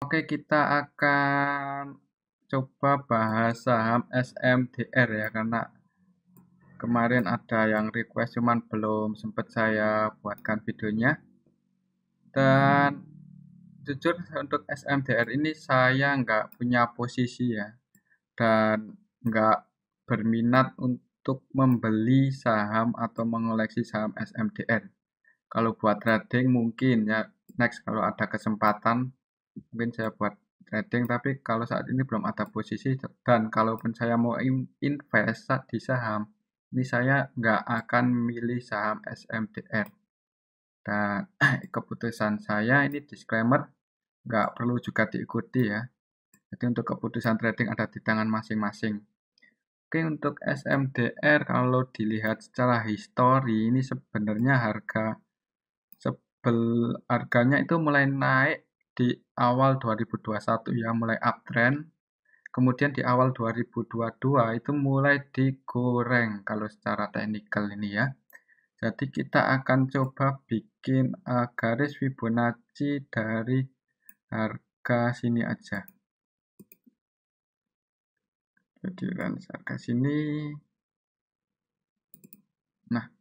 Oke, kita akan coba bahas saham SMDR ya, karena kemarin ada yang request cuman belum sempat saya buatkan videonya. Dan jujur untuk SMDR ini saya nggak punya posisi ya, dan nggak berminat untuk membeli saham atau mengoleksi saham SMDR. Kalau buat trading mungkin ya, next kalau ada kesempatan mungkin saya buat trading, tapi kalau saat ini belum ada posisi. Dan kalaupun saya mau invest di saham ini, saya nggak akan milih saham SMDR. Dan keputusan saya ini, disclaimer, nggak perlu juga diikuti ya. Jadi untuk keputusan trading ada di tangan masing-masing. Oke, untuk SMDR kalau dilihat secara histori ini sebenarnya harganya itu mulai naik di awal 2021 ya, mulai uptrend. Kemudian di awal 2022 itu mulai digoreng kalau secara teknikal ini ya. Jadi kita akan coba bikin garis Fibonacci dari harga sini aja. Jadi range harga sini. Nah,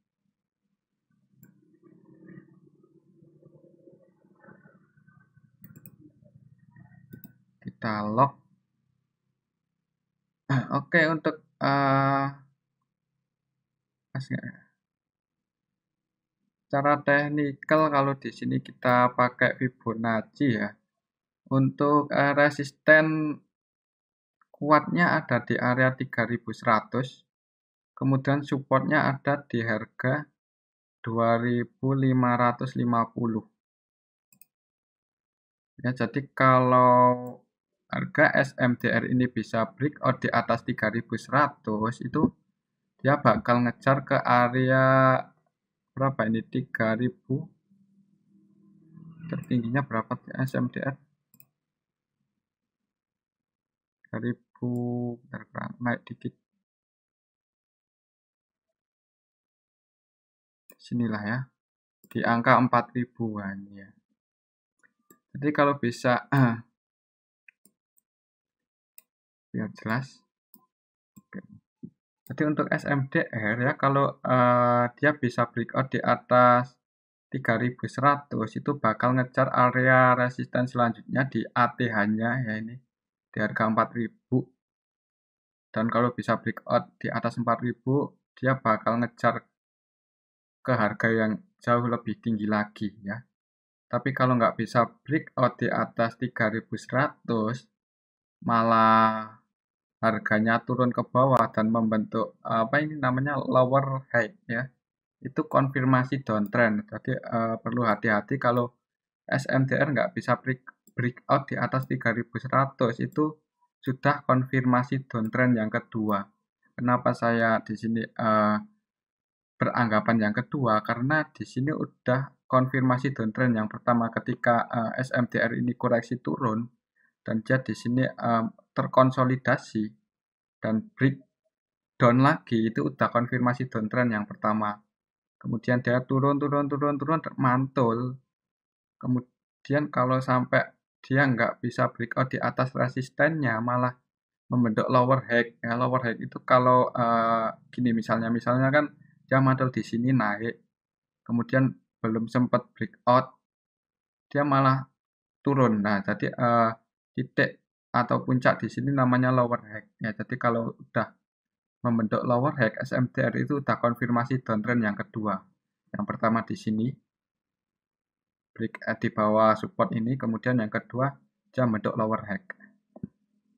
kita lock. Oke, untuk secara teknikal kalau di sini kita pakai Fibonacci ya. Untuk resisten kuatnya ada di area 3100. Kemudian supportnya ada di harga 2550. Ya, jadi kalau harga SMDR ini bisa breakout di atas 3100, itu dia bakal ngejar ke area berapa ini, 3000. Tertingginya berapa SMDR? 3000, naik dikit. Sinilah ya, di angka 4000-an ya. Jadi kalau bisa biar jelas. Oke. Jadi untuk SMDR ya, kalau dia bisa breakout di atas 3100, itu bakal ngejar area resisten selanjutnya di ATH-nya ya, ini di harga 4000. Dan kalau bisa breakout di atas 4000, dia bakal ngejar ke harga yang jauh lebih tinggi lagi ya. Tapi kalau nggak bisa breakout di atas 3100, malah harganya turun ke bawah dan membentuk apa ini namanya lower high ya, itu konfirmasi downtrend. Jadi perlu hati-hati kalau SMDR nggak bisa breakout di atas 3100, itu sudah konfirmasi downtrend yang kedua. Kenapa saya di sini beranggapan yang kedua? Karena di sini udah konfirmasi downtrend yang pertama ketika SMDR ini koreksi turun, dan dia di sini terkonsolidasi dan breakdown lagi, itu udah konfirmasi downtrend yang pertama. Kemudian dia turun mantul. Kemudian kalau sampai dia nggak bisa breakout di atas resistennya, malah membentuk lower high ya. Lower high itu kalau gini, misalnya kan dia mantul di sini naik, kemudian belum sempat breakout, dia malah turun. Nah, jadi titik atau puncak di sini namanya lower high ya. Jadi kalau udah membentuk lower high, SMDR itu udah konfirmasi downtrend yang kedua. Yang pertama di sini break di bawah support ini, kemudian yang kedua dia membentuk lower high.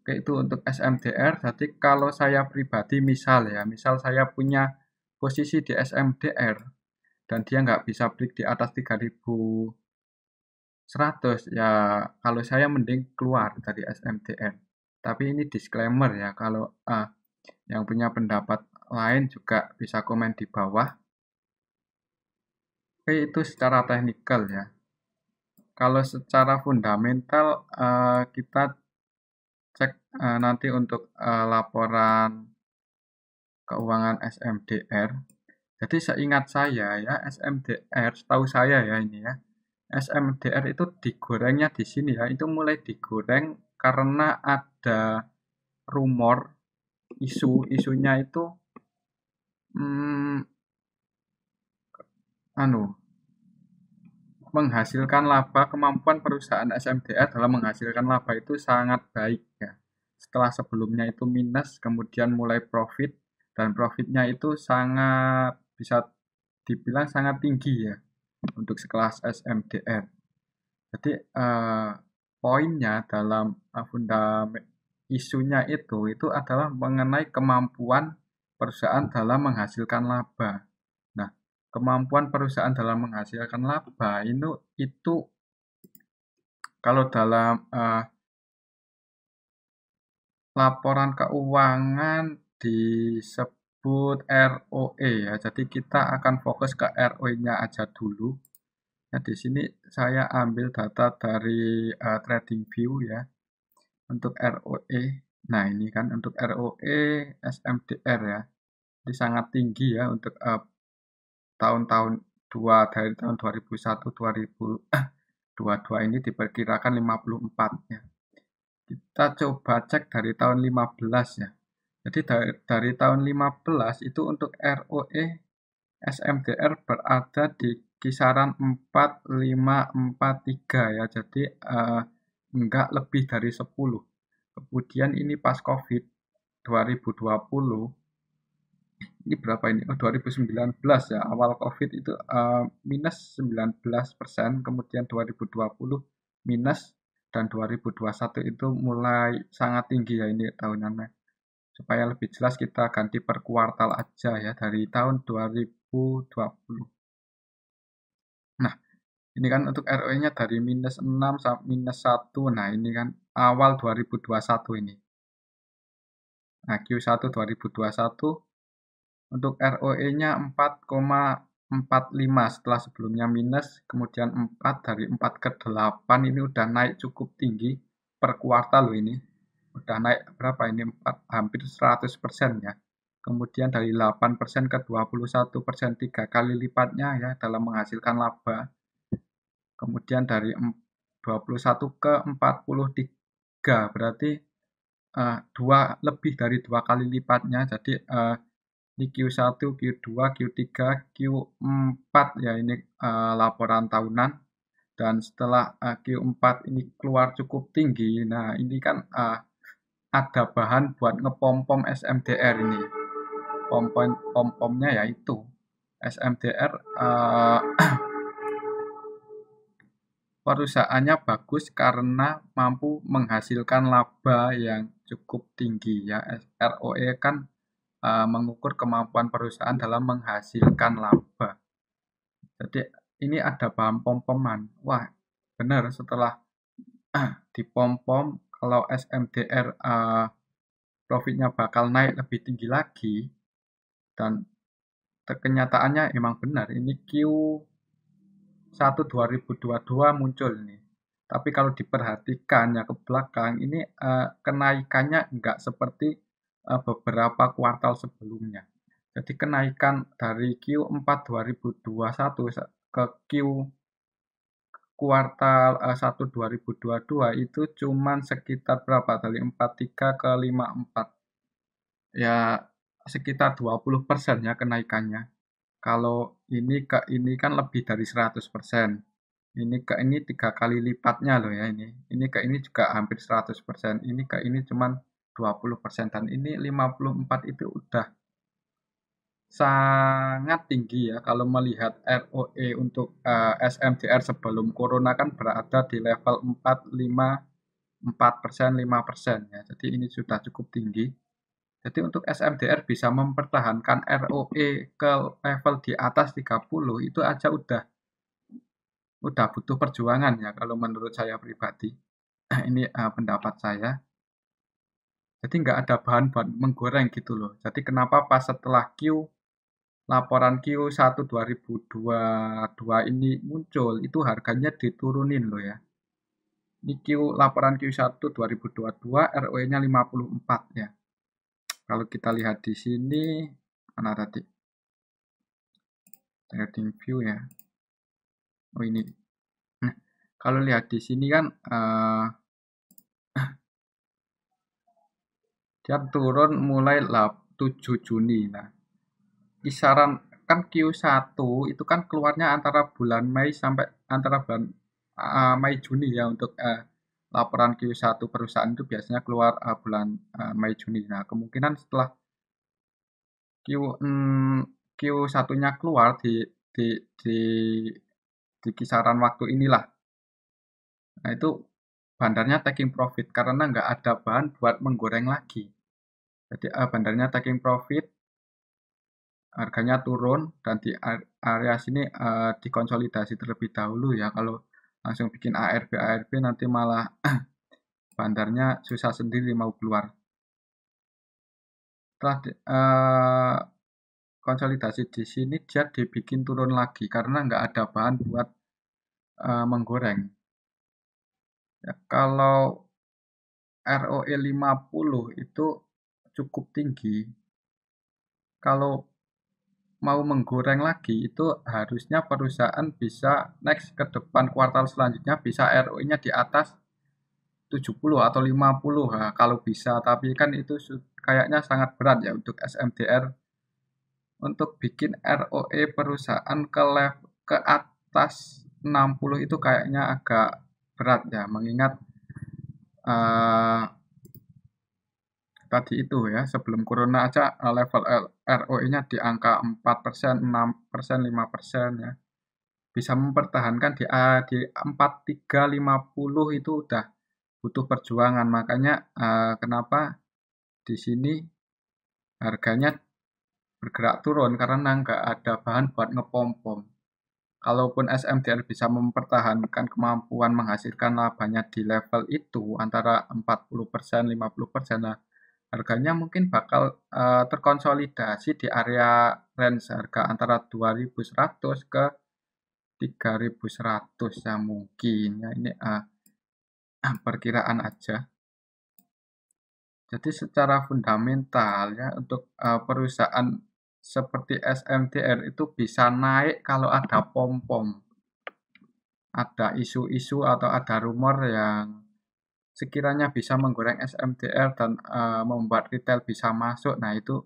Oke, itu untuk SMDR. Jadi kalau saya pribadi, misal saya punya posisi di SMDR dan dia nggak bisa break di atas 3100, ya kalau saya mending keluar dari SMDR. Tapi ini disclaimer ya, kalau yang punya pendapat lain juga bisa komen di bawah. Oke, itu secara teknikal ya. Kalau secara fundamental kita cek nanti untuk laporan keuangan SMDR. Jadi seingat saya ya, SMDR, setahu saya ya ini ya, SMDR itu digorengnya di sini ya, itu mulai digoreng karena ada rumor, isunya itu menghasilkan laba, kemampuan perusahaan SMDR dalam menghasilkan laba itu sangat baik ya. Setelah sebelumnya itu minus, kemudian mulai profit, dan profitnya itu sangat bisa dibilang sangat tinggi ya untuk sekelas SMDR. Jadi poinnya dalam fundament isunya itu adalah mengenai kemampuan perusahaan dalam menghasilkan laba. Nah, kemampuan perusahaan dalam menghasilkan laba itu kalau dalam laporan keuangan disebut ROE ya. Jadi kita akan fokus ke ROE-nya aja dulu. Nah, di sini saya ambil data dari TradingView ya untuk ROE. Nah, ini kan untuk ROE SMDR ya. Ini sangat tinggi ya untuk tahun-tahun dari tahun 2001 2022 ini diperkirakan 54 ya. Kita coba cek dari tahun 15 ya. Jadi dari tahun 15 itu untuk ROE SMDR berada di kisaran 4,543 ya. Jadi enggak lebih dari 10. Kemudian ini pas Covid 2020 ini berapa ini? Oh, 2019 ya, awal Covid itu minus 19%, kemudian 2020 minus, dan 2021 itu mulai sangat tinggi ya ini tahunannya. Supaya lebih jelas kita ganti per kuartal aja ya dari tahun 2020. Nah, ini kan untuk ROE-nya dari minus 6 sampai minus 1. Nah, ini kan awal 2021 ini. Nah, Q1 2021 untuk ROE-nya 4,45 setelah sebelumnya minus, kemudian 4 dari 4 ke 8 ini udah naik cukup tinggi per kuartal loh ini. Udah naik berapa ini? 4, hampir 100% ya. Kemudian dari 8% ke 21%, 3 kali lipatnya ya dalam menghasilkan laba. Kemudian dari 21 ke 43 berarti lebih dari 2 kali lipatnya. Jadi ini Q1, Q2, Q3, Q4 ya ini laporan tahunan, dan setelah Q4 ini keluar cukup tinggi. Nah, ini kan ada bahan buat ngepompom SMDR ini. Pom-pomnya yaitu SMDR perusahaannya bagus karena mampu menghasilkan laba yang cukup tinggi ya. ROE kan mengukur kemampuan perusahaan dalam menghasilkan laba. Jadi ini ada bahan pom-poman. Wah, benar setelah dipom-pom kalau SMDR profitnya bakal naik lebih tinggi lagi, dan kenyataannya emang benar ini Q1 2022 muncul nih. Tapi kalau diperhatikan ya ke belakang ini kenaikannya enggak seperti beberapa kuartal sebelumnya. Jadi kenaikan dari Q4 2021 ke kuartal 1 2022 itu cuman sekitar berapa? Dari 43 ke 54. Ya sekitar 20% ya kenaikannya. Kalau ini ke ini kan lebih dari 100%. Ini ke ini 3 kali lipatnya loh ya ini. Ini ke ini juga hampir 100%. Ini ke ini cuman 20%, dan ini 54 itu udah sangat tinggi ya. Kalau melihat ROE untuk SMDR sebelum corona kan berada di level 4, 5, 4%, 5% ya. Jadi ini sudah cukup tinggi. Jadi untuk SMDR bisa mempertahankan ROE ke level di atas 30 itu aja udah butuh perjuangan ya kalau menurut saya pribadi. Ini pendapat saya. Jadi nggak ada bahan buat menggoreng gitu loh. Jadi kenapa pas setelah laporan Q1 2022 ini muncul, itu harganya diturunin loh ya. Ini laporan Q1 2022 ROE-nya 54 ya. Kalau kita lihat di sini, mana tadi? TradingView ya. Oh ini. Kalau lihat di sini kan dia turun mulai 7 Juni. Nah, kisaran kan Q1 itu kan keluarnya antara bulan Mei sampai antara bulan Mei Juni ya untuk laporan Q1 perusahaan itu biasanya keluar bulan Mei Juni. Nah, kemungkinan setelah Q Q1-nya keluar di di di kisaran waktu inilah. Nah, itu bandarnya taking profit karena nggak ada bahan buat menggoreng lagi. Jadi bandarnya taking profit, harganya turun dan di area sini dikonsolidasi terlebih dahulu ya. Kalau langsung bikin ARB nanti malah bandarnya susah sendiri mau keluar. Setelah konsolidasi di sini dia dibikin turun lagi karena nggak ada bahan buat menggoreng. Ya, kalau ROE 50 itu cukup tinggi. Kalau mau menggoreng lagi itu harusnya perusahaan bisa next ke depan kuartal selanjutnya bisa ROE-nya di atas 70 atau 50 nah, kalau bisa, tapi kan itu kayaknya sangat berat ya untuk SMDR untuk bikin ROE perusahaan ke atas 60 itu kayaknya agak berat ya mengingat uh, tadi itu ya sebelum corona aja level ROE-nya di angka 4%, 6%, 5% ya. Bisa mempertahankan di 4350 itu udah butuh perjuangan. Makanya kenapa di sini harganya bergerak turun karena nggak ada bahan buat ngepom-pom. Kalaupun SMDR bisa mempertahankan kemampuan menghasilkan labanya di level itu antara 40%, 50%, nah harganya mungkin bakal terkonsolidasi di area range harga antara 2100 ke 3100 ya mungkin ya ini perkiraan aja. Jadi secara fundamental ya untuk perusahaan seperti SMDR itu bisa naik kalau ada pom-pom, ada isu-isu atau ada rumor yang sekiranya bisa menggoreng SMDR dan membuat retail bisa masuk. Nah itu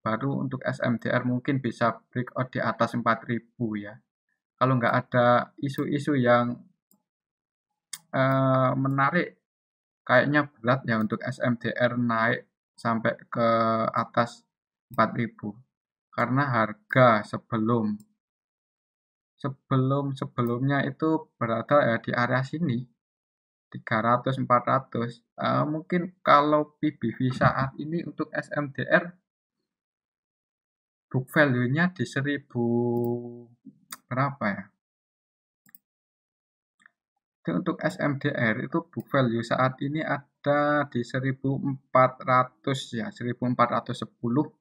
baru untuk SMDR mungkin bisa breakout di atas 4000 ya. Kalau nggak ada isu-isu yang menarik kayaknya berat ya untuk SMDR naik sampai ke atas 4000 karena harga sebelumnya itu berada ya di area sini 300 400 mungkin kalau PBV saat ini untuk SMDR book value-nya di 1000 berapa ya. Jadi untuk SMDR itu book value saat ini ada di 1400 ya, 1410.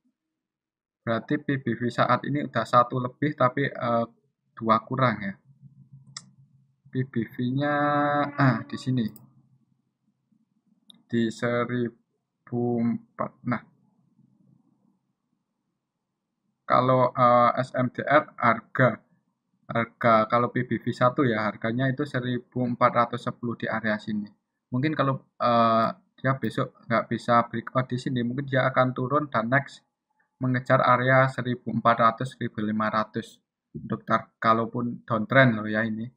Berarti PBV saat ini udah 1 lebih tapi 2 kurang ya. PBV-nya di sini. Di 1004. Nah, kalau SMDR harga kalau PBV 1 ya harganya itu 1410 di area sini. Mungkin kalau dia besok nggak bisa breakout di sini, mungkin dia akan turun dan next mengejar area 1400-1500 untuk kalaupun downtrend loh ya ini.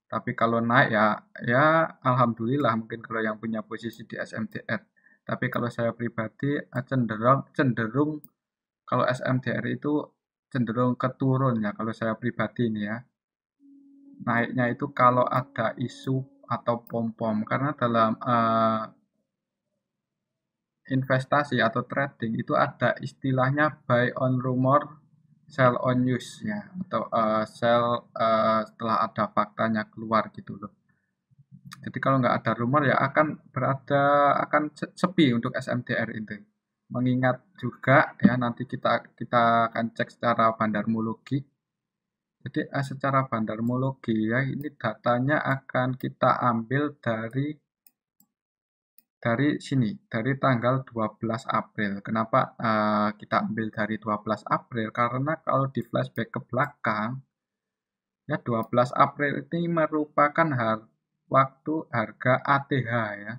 Tapi kalau naik ya alhamdulillah mungkin kalau yang punya posisi di SMDR. Tapi kalau saya pribadi cenderung kalau SMDR itu cenderung keturun ya kalau saya pribadi ini ya. Naiknya itu kalau ada isu atau pom-pom karena dalam investasi atau trading itu ada istilahnya buy on rumor, sell on news ya atau sell setelah ada faktanya keluar gitu loh. Jadi kalau nggak ada rumor ya akan sepi untuk SMDR itu. Mengingat juga ya nanti kita akan cek secara bandarmologi. Jadi secara bandarmologi ya ini datanya akan kita ambil dari sini, dari tanggal 12 April. Kenapa kita ambil dari 12 April? Karena kalau di flashback ke belakang, ya 12 April ini merupakan waktu harga ATH ya,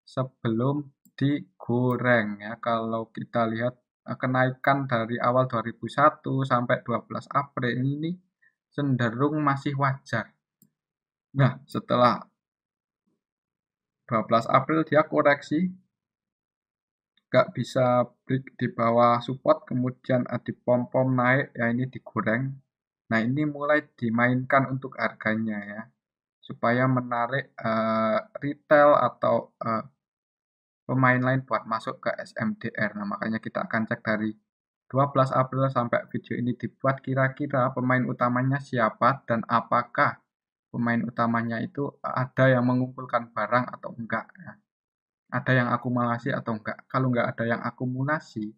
sebelum digoreng ya. Kalau kita lihat kenaikan dari awal 2001 sampai 12 April ini cenderung masih wajar. Nah, setelah 12 April dia koreksi, nggak bisa break di bawah support, kemudian dipom-pom naik, ya ini digoreng. Nah, ini mulai dimainkan untuk harganya ya, supaya menarik retail atau pemain lain buat masuk ke SMDR. Nah, makanya kita akan cek dari 12 April sampai video ini dibuat, kira-kira pemain utamanya siapa dan apakah pemain utamanya itu ada yang mengumpulkan barang atau enggak ya. Ada yang akumulasi atau enggak. Kalau enggak ada yang akumulasi,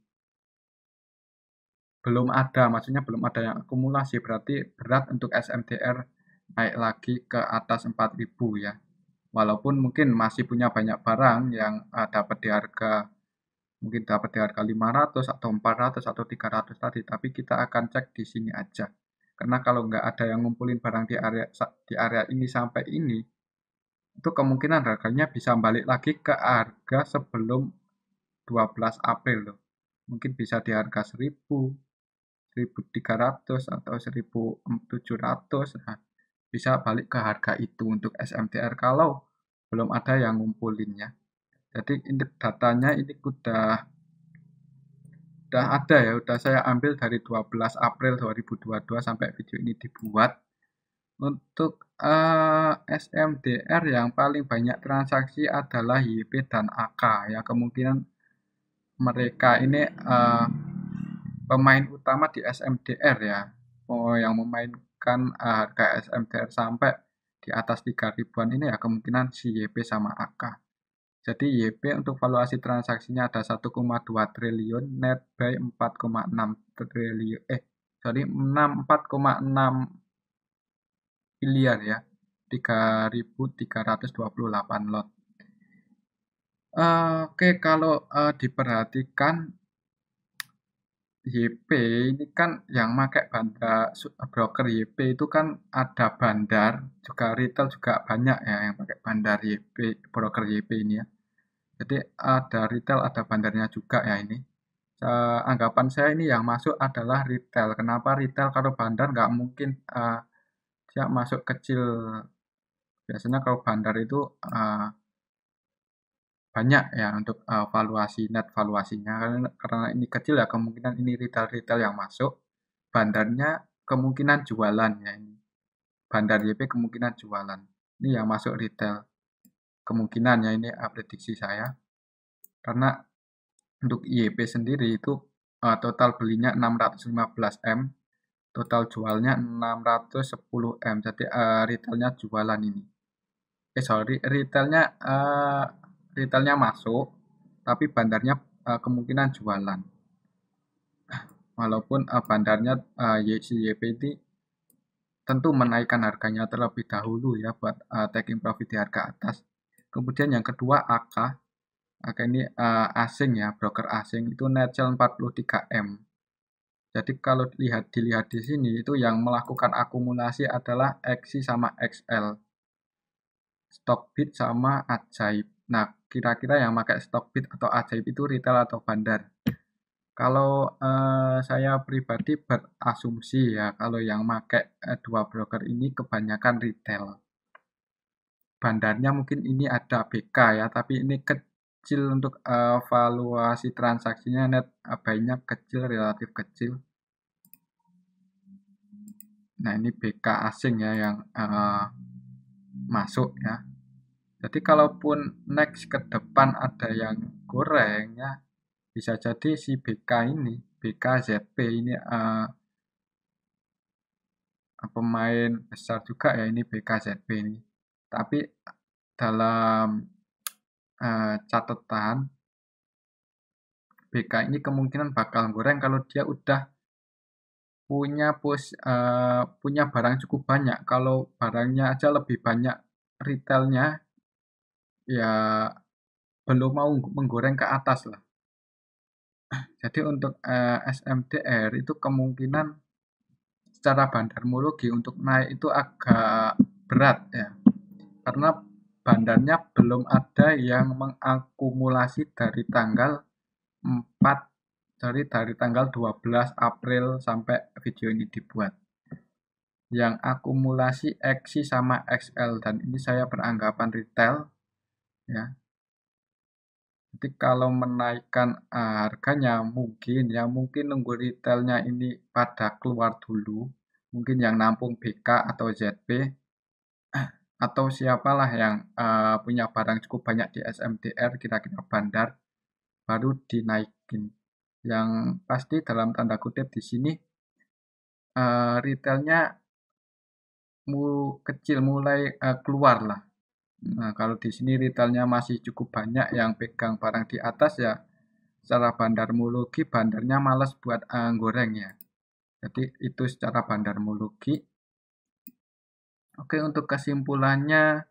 maksudnya belum ada yang akumulasi, berarti berat untuk SMDR naik lagi ke atas 4.000 ya. Walaupun mungkin masih punya banyak barang yang dapat di harga, mungkin dapat di harga 500 atau 400 atau 300 tadi, tapi kita akan cek di sini aja. Karena kalau nggak ada yang ngumpulin barang di area ini sampai ini, itu kemungkinan harganya bisa balik lagi ke harga sebelum 12 April loh. Mungkin bisa di harga 1000, 1300 atau 1700. Nah, bisa balik ke harga itu untuk SMDR kalau belum ada yang ngumpulinnya. Jadi ini datanya ini udah ada ya, udah saya ambil dari 12 April 2022 sampai video ini dibuat. Untuk SMDR yang paling banyak transaksi adalah YP dan AK ya, kemungkinan mereka ini pemain utama di SMDR ya, yang memainkan harga SMDR sampai di atas 3 ribuan ini ya, kemungkinan si YP sama AK. Jadi YP untuk valuasi transaksinya ada 1,2 triliun, net buy 4,6 triliun, 4,6 miliar ya, 3.328 lot. Oke, kalau diperhatikan YP ini kan yang pakai bandar broker YP itu kan ada bandar, juga retail juga banyak ya yang pakai bandar YP, broker YP ini ya. Jadi ada retail, ada bandarnya juga ya ini. Anggapan saya ini yang masuk adalah retail. Kenapa retail? Kalau bandar nggak mungkin dia masuk kecil. Biasanya kalau bandar itu banyak ya untuk net valuasinya. Karena ini kecil ya, kemungkinan ini retail-retail yang masuk. Bandarnya kemungkinan jualan ya ini. Bandar YP kemungkinan jualan. Ini yang masuk retail. Kemungkinan ya, ini prediksi saya. Karena untuk YP sendiri itu total belinya 615 M, total jualnya 610 M. Jadi retailnya jualan ini. Retailnya masuk, tapi bandarnya kemungkinan jualan. Walaupun bandarnya si YP ini tentu menaikkan harganya terlebih dahulu ya buat taking profit di harga atas. Kemudian yang kedua AK. AK ini asing ya, broker asing itu net sell 43 M. Jadi kalau dilihat di sini itu yang melakukan akumulasi adalah XI sama XL. Stockbit sama Ajaib. Nah, kira-kira yang pakai Stockbit atau Ajaib itu retail atau bandar? Kalau saya pribadi berasumsi ya, kalau yang pakai dua broker ini kebanyakan retail. Bandarnya mungkin ini ada BK ya, tapi ini kecil untuk valuasi transaksinya, net buy-nya kecil, relatif kecil. Nah, ini BK asing ya yang masuk ya. Jadi kalaupun next ke depan ada yang goreng ya, bisa jadi si BKZP ini pemain besar juga ya, ini BKZP ini. Tapi dalam catatan BK ini kemungkinan bakal goreng kalau dia udah punya barang cukup banyak. Kalau barangnya aja lebih banyak retailnya, ya belum mau menggoreng ke atas lah. Jadi untuk SMDR itu kemungkinan secara bandarmologi untuk naik itu agak berat ya. karena bandarnya belum ada yang mengakumulasi dari tanggal 4 dari tanggal 12 April sampai video ini dibuat. Yang akumulasi XI sama XL, dan ini saya beranggapan retail ya. Jadi kalau menaikkan harganya mungkin nunggu retailnya ini pada keluar dulu, mungkin yang nampung BK atau ZP atau siapalah yang punya barang cukup banyak di SMTR, kira-kira bandar, baru dinaikin. Yang pasti dalam tanda kutip di sini retailnya kecil, mulai keluar lah. Nah, kalau di sini retailnya masih cukup banyak yang pegang barang di atas ya, secara bandarmologi bandarnya males buat goreng ya. Jadi itu secara bandarmologi. Oke, untuk kesimpulannya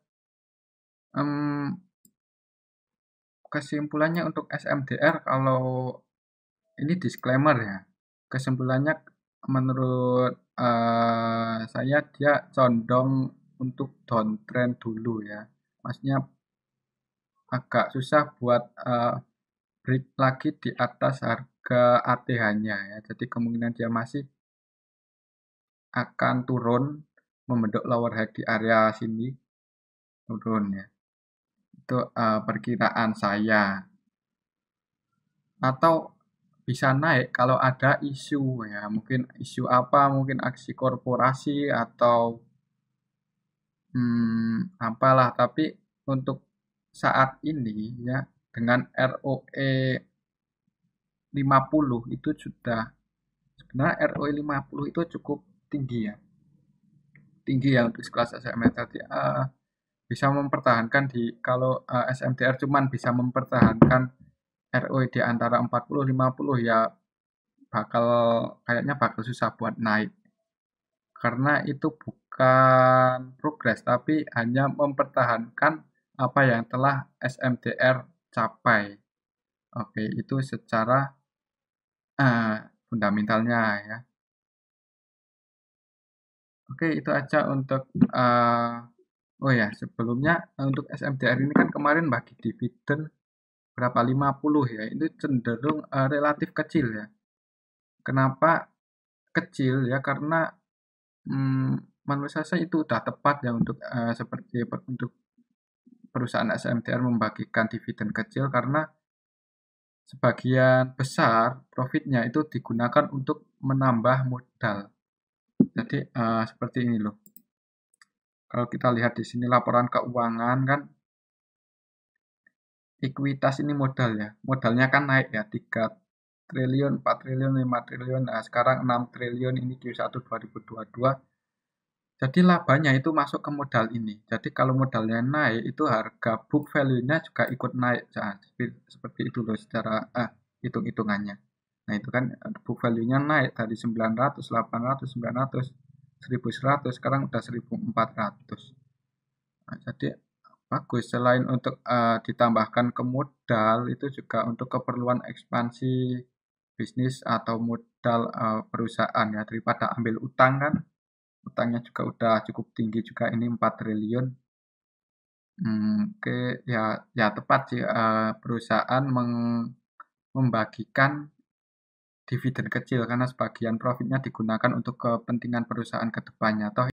untuk SMDR, kalau ini disclaimer ya. Kesimpulannya menurut saya dia condong untuk downtrend dulu ya. Maksudnya agak susah buat break lagi di atas harga ATH-nya ya. Jadi kemungkinan dia masih akan turun, membentuk lower high di area sini, turun ya. Itu perkiraan saya. Atau bisa naik kalau ada isu ya, mungkin isu apa, mungkin aksi korporasi atau apalah, tapi untuk saat ini ya dengan ROE 50 itu sudah, sebenarnya ROE 50 itu cukup tinggi ya. Tinggi ya untuk kelas SMR tadi. Bisa mempertahankan kalau SMDR cuman bisa mempertahankan ROE di antara 40-50 ya kayaknya bakal susah buat naik. Karena itu bukan progres, tapi hanya mempertahankan apa yang telah SMDR capai. Oke, itu secara fundamentalnya ya. Oke, itu aja untuk oh ya, sebelumnya untuk SMDR ini kan kemarin bagi dividen berapa 50 ya. Itu cenderung relatif kecil ya. Kenapa kecil ya? Karena menurut saya itu udah tepat ya untuk seperti untuk perusahaan SMDR membagikan dividen kecil, karena sebagian besar profitnya itu digunakan untuk menambah modal. Jadi seperti ini loh. Kalau kita lihat di sini laporan keuangan kan, ekuitas ini modal ya. Modalnya kan naik ya, 3 triliun, 4 triliun, 5 triliun. Nah, sekarang 6 triliun ini Q1 2022. Jadi labanya itu masuk ke modal ini. Jadi kalau modalnya naik, itu harga book value-nya juga ikut naik. Nah, seperti itu loh secara hitung-hitungannya. Nah, itu kan book value-nya naik dari 900, 800, 900, 1100, sekarang udah 1400. Nah, jadi bagus, selain untuk ditambahkan ke modal, itu juga untuk keperluan ekspansi bisnis atau modal perusahaan ya, daripada ambil utang kan. Utangnya juga udah cukup tinggi juga, ini 4 triliun. Oke, ya tepat sih perusahaan membagikan dividen kecil karena sebagian profitnya digunakan untuk kepentingan perusahaan ke depannya. Toh